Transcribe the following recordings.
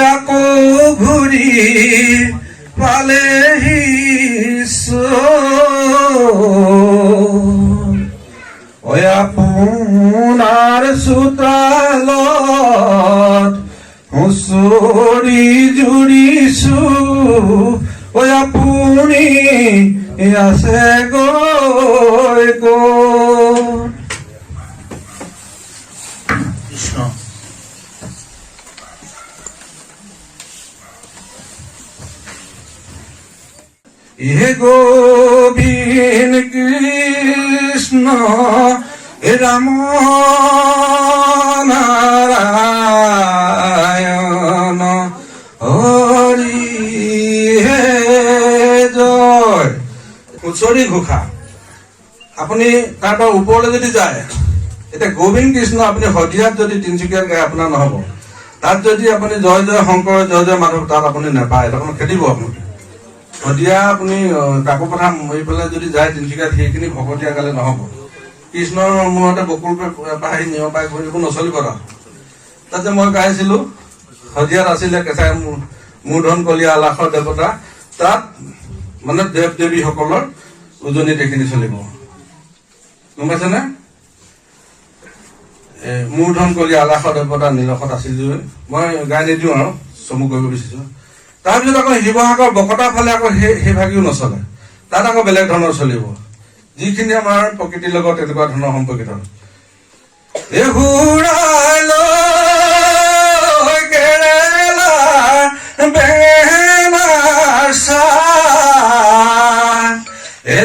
আকৌ ঘূৰি পালেহি আপোনাৰ চোতালত হুঁচৰি জুৰিছো আপুনি আছে গৈ কৃষ্ণ। হে গোবিন্দ কৃষ্ণ ৰাম নাৰায়ণ হৰি হে জয়। হুঁচৰি ঘোষা আপুনি তাৰ পৰা ওপৰলৈ যদি যায়, এতিয়া গোবিন্দ কৃষ্ণ আপুনি শদিয়াত যদি তিনিচুকীয়াত গায় আপোনাৰ নহ'ব। তাত যদি আপুনি জয় জয় শংকৰ জয় জয় মাধৱ তাত আপুনি নাপায়, তখন খেদিব আপুনি। শদিয়া আপুনি কাকো কথা মৰি পেলাই যদি যায় তিনিচুকীয়াত সেইখিনি ভকতীয়া গালে নহ'ব। কৃষ্ণৰ মূৰতে বকুল পাহি নিয়ম পাই ঘূৰি এইবোৰ নচলিব। তাত যে মই গাইছিলো শদিয়াত আছিলে কেঁচাই মূৰ্ধন কলীয়া আলাসৰ দেৱতা, তাত মানে দেৱ দেৱীসকলৰ উজনিত এইখিনি চলিব, গম পাইছেনে? মূৰ্ধন কলীয়া আলাসৰ দেৱতা নীলকত আছিল যে মই গাই নিদিওঁ আৰু চমু কৰিব বিচাৰিছো। তাৰপিছত আকৌ শিৱসাগৰ বকতা ফালে আকৌ সেই ভাগিও নচলে, তাত আকৌ বেলেগ ধৰণৰ চলিব, যিখিনি আমাৰ প্ৰকৃতিৰ লগত এনেকুৱা ধৰণৰ সম্পৰ্কিত।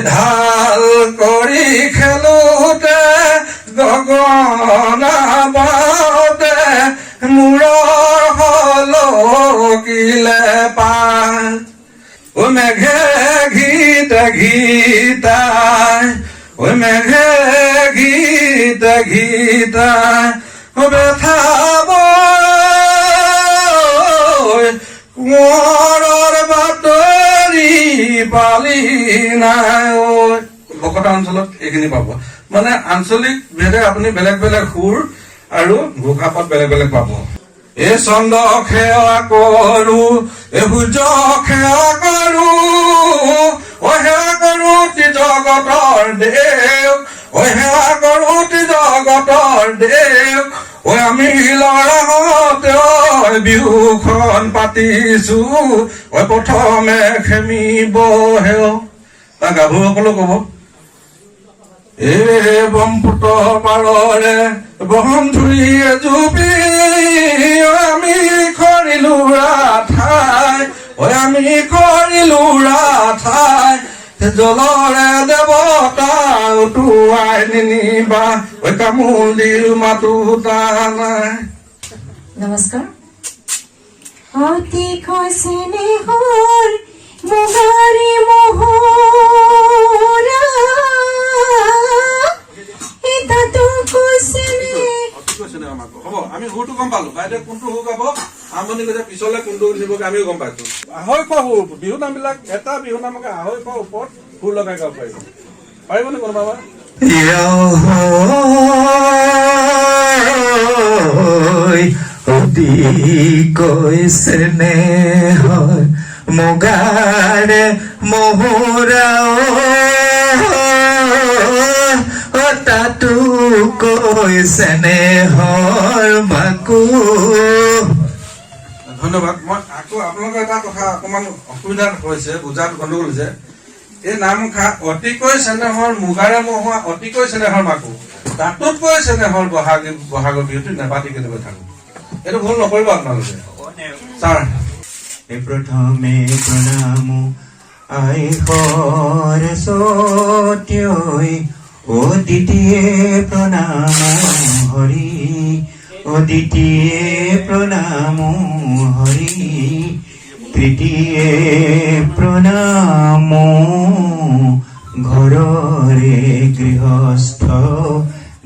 ঢাল কৰি খেলোতে গগনা বাওঁতে মূৰৰ হলকিলে পায় ও মেঘে ঘিতা ঘিতাই ও মেঘে ঘিতা ঘিতাই বেথাব কোঁৱৰৰ বাতৰি পালি নাই। বকতা অঞ্চলত এইখিনি পাব, মানে আঞ্চলিক ভেদে আপুনি বেলেগ বেলেগ সুৰ আৰু ঘোষাপাত বেলেগ বেলেগ পাব। এ চন্দ্ৰ সেৱা কৰো, এ সূৰ্য সেৱা কৰো, অ সেৱা কৰো জগতৰ দেৱ, অ সেৱা কৰো জগতৰ দেৱ, ঐ আমি লৰাহঁতে বিহুখন পাতিছো, ঐ প্ৰথমে খেমিব হেও। তাৰ গাভৰুসকলো কব এ ব্ৰহ্মপুত্ৰ পাৰৰে বহনধুৰি জুপি, আমি কৰিলো ৰাঠাই, ঐ আমি কৰিলো ৰাঠাই, জলৰে দেৱতা উটুৱাই নিনিবা, ঐ কামুলিৰ মাতোতা নাই। নমস্কাৰ। অতি কৈছেনে হৰ মুগাৰী মোহৰা, এটাতো কৈছেনে হ'ব। আমি সুৰটো গম পালো, বাইদেউ কোনটো সুৰ গাব আৰম্ভণি কৰিছে, পিছলে কোনটো উঠিবগে আমিও গম পাইছো। আঢ়ৈশ সুৰ বিহু নাম বিলাক, এটা বিহু নামকে 250 ওপৰত সুৰ লগাই গাব পাৰিব, পাৰিবনে কোনোবা? অতি কৈছেনে হয় মুগাৰে মোহৰা, তাতো কৈছেনে হৰ মাকো। ধন্যবাদ। মই আকৌ আপোনালোকৰ এটা কথা অকমান অসুবিধা হৈছে, বুজাত গণ্ডগোল হৈছে। এই নামষাৰ অতিকৈ চেনেহৰ মুগাৰে মহুৱা, অতিকৈ চেনেহৰ মাকো, তাতোতকৈ চেনেহৰ বহাগৰ বিহুটো নেপাতি কেনেকৈ থাকো, এইটো ভুল নকৰিব আপোনালোকে। ছাৰ প্ৰথমে প্ৰণাম আই সৰস্বতী, ও দ্বিতীয়ে প্ৰণাম হৰি, ও দ্বিতীয়ে প্ৰণাম হৰি, তৃতীয়ে প্ৰণাম ঘৰৰে গৃহস্থ,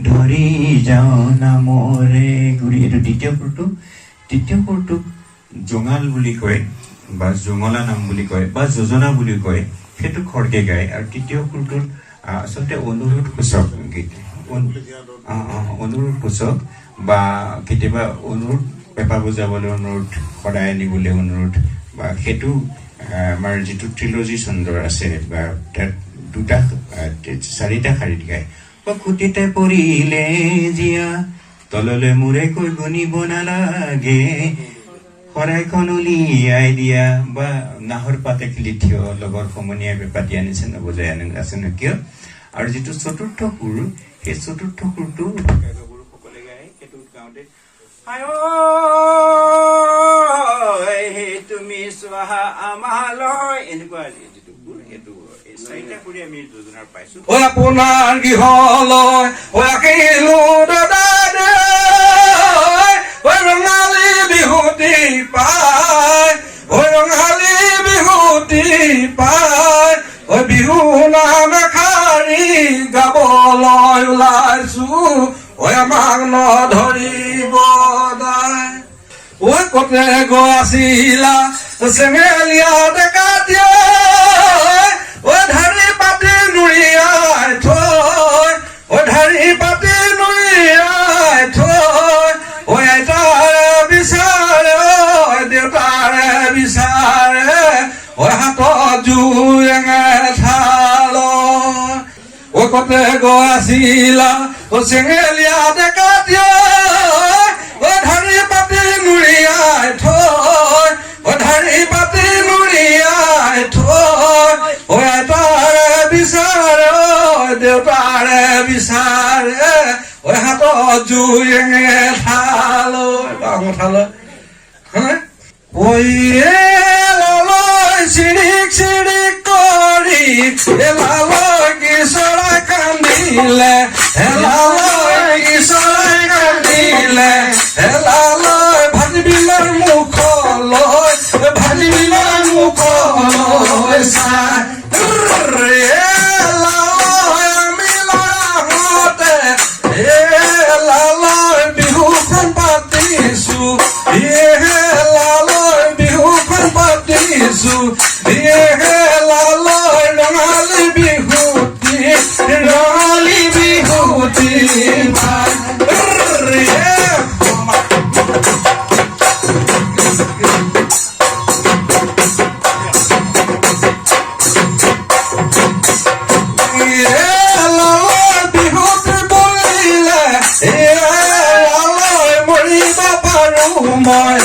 ধৰি যাওঁ নামৰে গুৰি। এইটো দ্বিতীয় সুৰটো। তৃতীয় সুৰটোক জঙাল বুলি কয় বা জঙলা নাম বুলি কয় বা যোজনা বুলি কয়। সেইটো খৰকে গায় আৰু তৃতীয় সুৰটোত আচলতে অনুৰোধ সূচক গীত অনুৰোধ সূচক বা কেতিয়াবা অনুৰোধ পেঁপা বজাবলৈ অনুৰোধ শৰাই আনিবলৈ অনুৰোধ বা সেইটো আমাৰ যিটো ট্ৰিলজি চন্দ্ৰ আছে বা তাত চাৰিটা শাৰীত গায় খুটিতে পৰিলে জীয়া তললৈ মূৰে কৈ গণিব নালাগে শৰাইখন উলিয়াই দিয়া বা নাহৰ পাতে খেলি থিয় লগৰ সমনীয়াই বেপাতি আনিছে নবজাই আছে ন কিয় আৰু যিটো চতুৰ্থ সুৰ সেই চতুৰ্থ সুৰটো সকলে গায় সেইটো গাওঁতে তুমি চোৱা আমালৈ এনেকুৱা যিটো সুৰ সেইটো চাৰিটা সুৰে আমি যোজনাৰ পাইছো আপোনাৰ গৃহলৈ আহিলো দাদা ৰঙালী বিহুতি পায় ৰঙালী বিহুতি পায় বিহু নাম এষাৰি গাবলৈ ওলাইছো আমাক নধৰিব দায় কতে গৈ আছিলা চেঙেলীয়া ডেকা দিয়ে ধাৰি পাতি নুৰিয়াই থৈ ধাৰি পাতি নুৰিয়াই থৈ আইতাৰে বিচাৰে দেউতাৰে বিচাৰে হাতত জুয়েঙে ঠাল কতে গৈ আছিলা চেঙেলীয়া ডেকা দিয়ে ধাৰি পাতি নুৰিয়াই থৈ ধাৰি পাতি নুৰিয়াই থৈ আইতাৰে বিচাৰে দেউতাৰে বিচাৰে হাতত জুয়েঙে ঠাল চিৰিক চিৰিক কৰি এলালৈ কি চৰাই কান্দিলে এলালৈ কি চৰাই কান্দিলে এলালৈ ভাজিবিলৰ মুখলৈ ভাজিবিলৰ মুখলৈ চাই এলালৈ আমি লৰাহঁতে এলালৈ বিহুখন পাতিছো এলালৈ বিহুখন পাতিছো এলালৈ ৰঙালী বিহুতি মই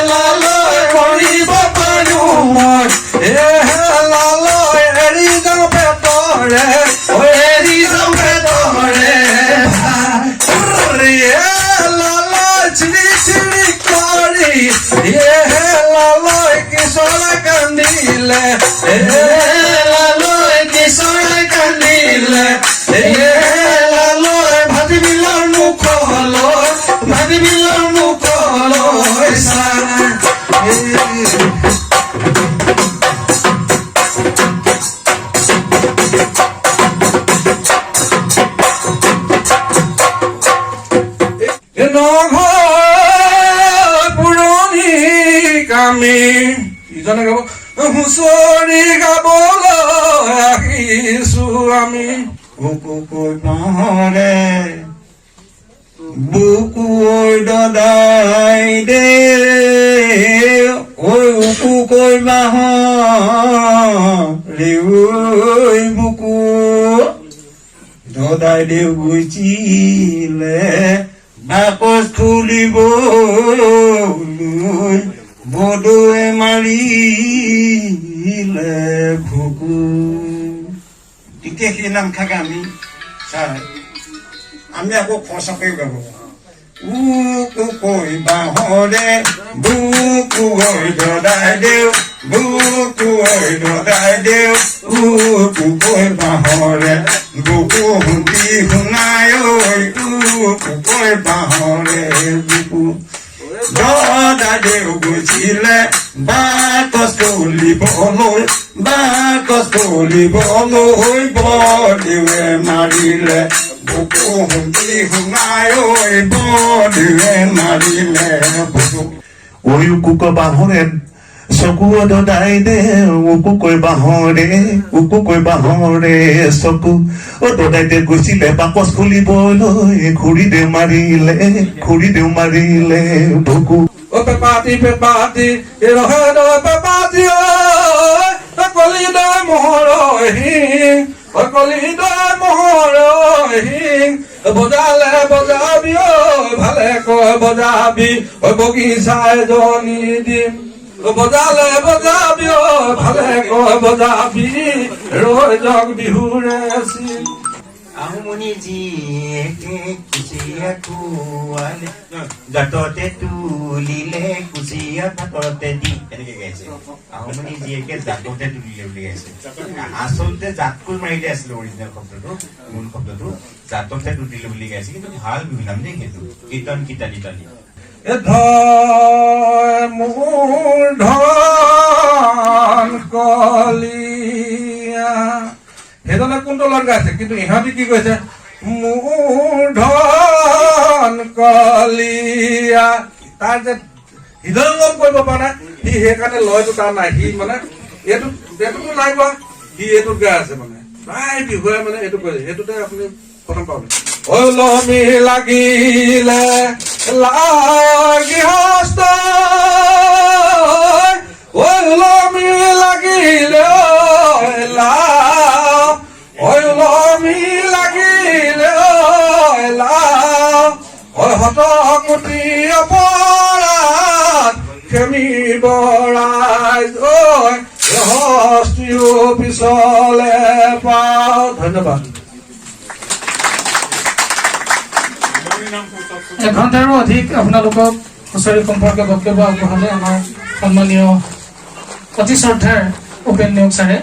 লালৈ কৰিব পাৰো মই লালৈ এৰি যাওঁ পেটৰে এৰি যাওঁ পেটৰে লালৈ চিৰি চিৰি কৰি লালৈ কিশোৰে কান্দিলে লালৈ কিশোৰে কান্দিলে লালৈ ভাজিবিলৰ মুখলৈ ভাজিবিলৰ মুখলৈ চাই পুৰণি কামি ইজনে গাব হুঁচৰি গাবলৈ আহিছো আমি বুকুকৈ পাহৰে বুকুকৈ দদাই দে ঐ বুকুকৈ বাহৰে ঐ বুকু দদাই দে গুচিলে বাকচ খুলিবলৈ বধুৱে মাৰিলে ভুকু তেতিয়া সেই নাম থাকে আমি ছাৰ আমি আকৌ খৰচাকৈ গাব বুকুকৈ বাহৰে বুকুকৈ দদাই দেউ বুকুকৈ দদাই দেউ বুকুকৈ বাহৰে বুকু শুনি শুনাই ঐ বুকুকৈ বাহৰে বুকু দদাই দেউ গুচিলে বাকচ তুলিবলৈ বাকচ তুলিবলৈ বধুৱে মাৰিলে বুকু শুনি শুনাই ঐ বধুৱে মাৰিলে বুকু ওই কুকা বাহৰে চকু দদাই দে উকু কৈ বাহৰে চকু দদাই দে গৈছিলে বাকচ খুলিবলৈ ঘূৰি দেউ মাৰিলে বুকু O pepati, rহে pepati, কলিদা মহৰহিং, কলিদা মহৰহিং, বজালে বজাবি ভালে কয় বজাবি, বগিচাই জনি দিম। বজালে বজাবি ভালে কয় বজাবি, ৰৈ জগ বিহুৰে চিম। আহোমনি জীয়েকে কুচিয়া খোৱালে গাঁততে তুলিলে কুচিয়া ভাততে দি এনেকে গাইছে আহোমনি জীয়েকে জাততে তুলিলে বুলি গাইছে আচলতে জাতকুল মাৰিলে আছিলে অৰিজিনেল শব্দটো মূল শব্দটো জাততে তুলিলে বুলি গাইছে কিন্তু ভাল বিহুনাম দেই সেইটো কীৰ্তন কিতালি মোৰ ধন কলিয়া সেইজনে কোনটো লগ গাইছে কিন্তু ইহঁতি কি কৈছে মোৰ ধন কলিয়া তাৰ যে হৃদয়ংগম কৰিব পৰা নাই সি সেইকাৰণে লয়টো তাৰ নাই সি মানে এইটোতো নাই কোৱা সি এইটোত গাই আছে মানে প্ৰায় বিহুৱে মানে এইটো কৈছে সেইটোতে আপুনি প্ৰথম পাব ওলমি লাগিলে লাগি হস্ত ওলমি লাগিলে ওলমি লাগিলে হত কোটি অপৰাধ খেমি বৰাই হস্তিও পিছলে পাওঁ ধন্যবাদ এঘণ্টাৰো অধিক আপোনালোকক হুঁচৰি সম্পৰ্কে বক্তব্য আগবঢ়ালে আমাৰ সন্মানীয় অতি শ্ৰদ্ধাৰ উপেন নেওগ ছাৰে